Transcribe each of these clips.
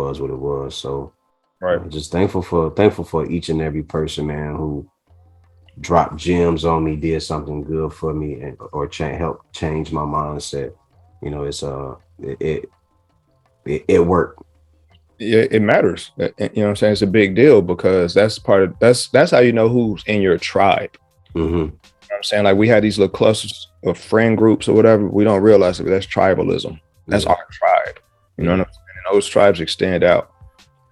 was what it was. So Right. just thankful for each and every person, man, who dropped gems on me, did something good for me, and or help change my mindset. You know, it worked. Yeah, it matters. You know what I'm saying? It's a big deal because that's how you know who's in your tribe. Mm-hmm. You know what I'm saying? Like we had these little clusters of friend groups or whatever. We don't realize that that's tribalism. That's our tribe. You know what I'm saying? And those tribes extend out.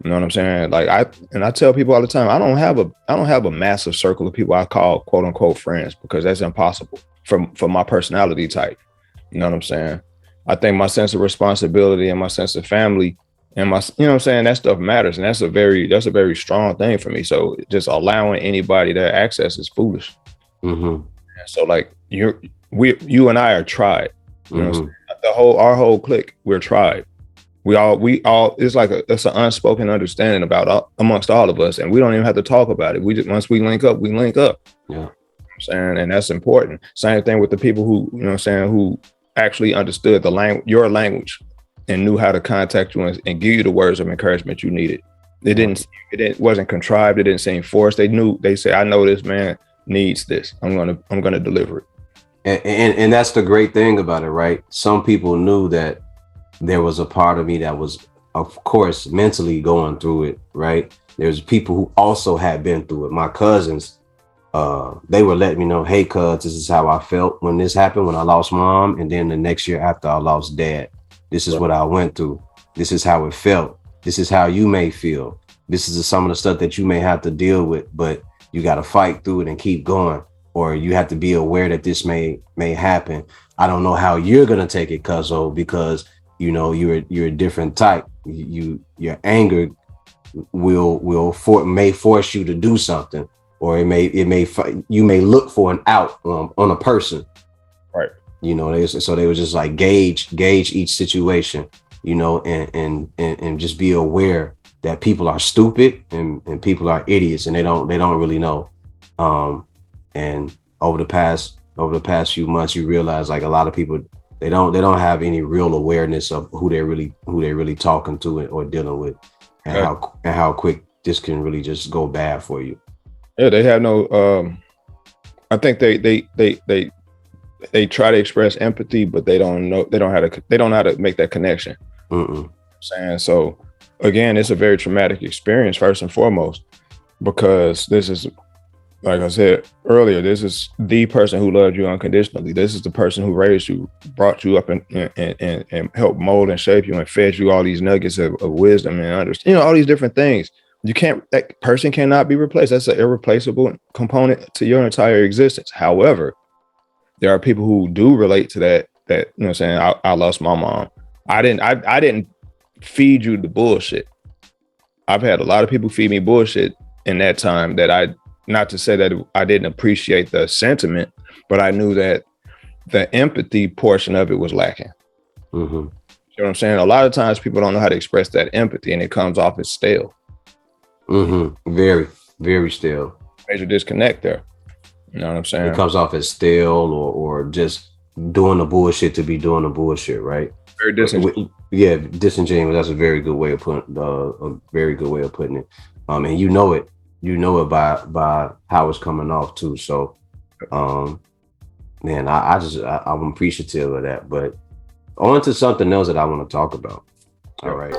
You know what I'm saying? Like I tell people all the time, I don't have a massive circle of people I call quote unquote friends because that's impossible for my personality type. You know what I'm saying? I think my sense of responsibility and my sense of family and my, you know what I'm saying, that stuff matters. And that's a very strong thing for me. So just allowing anybody that access is foolish. Mm-hmm. So like you and I are tribe. You know what I'm saying? Our whole clique, we're tribe. We all it's like it's an unspoken understanding about amongst all of us, and we don't even have to talk about it. We just once we link up. Yeah. You know what I'm saying, and that's important. Same thing with the people who, you know what I'm saying, who actually understood your language and knew how to contact you and give you the words of encouragement you needed. It wasn't contrived. It didn't seem forced. They say, I know this man needs this. I'm gonna deliver it. And that's the great thing about it, right? Some people knew that there was a part of me that was, of course, mentally going through it, right? There's people who also had been through it. My cousins, they were letting me know, hey, cuz, this is how I felt when this happened, when I lost mom. And then the next year after I lost dad, this is what I went through. This is how it felt. This is how you may feel. This is some of the stuff that you may have to deal with, but you got to fight through it and keep going. Or you have to be aware that this may happen. I don't know how you're going to take it, cuzzo, because you know, you're a different type. Your anger may force you to do something, or you may look for an out on a person. Right. You know, they were just like gauge each situation, you know, and just be aware that people are stupid and people are idiots and they don't really know. And over the past few months, you realize like a lot of people, they don't have any real awareness of who they're really talking to or dealing with, and how quick this can really just go bad for you. Yeah, they have no. I think they try to express empathy, but they don't know how to make that connection. Saying so again, it's a very traumatic experience first and foremost, because this is, like I said earlier, this is the person who loved you unconditionally. This is the person who raised you, brought you up and helped mold and shape you and fed you all these nuggets of wisdom and understanding, you know, all these different things. That person cannot be replaced. That's an irreplaceable component to your entire existence. However, there are people who do relate to that, you know what I'm saying, I lost my mom. I didn't feed you the bullshit. I've had a lot of people feed me bullshit in that time that not to say that I didn't appreciate the sentiment, but I knew that the empathy portion of it was lacking. You know what I'm saying? A lot of times people don't know how to express that empathy and it comes off as stale. Very, very stale. Major disconnect there. You know what I'm saying? It comes off as stale or just doing the bullshit to be doing the bullshit, right? Very disingenuous. Yeah, disingenuous. That's a very good way of putting it. And you know it by how it's coming off too. So, man, I'm appreciative of that. But on to something else that I want to talk about. All right.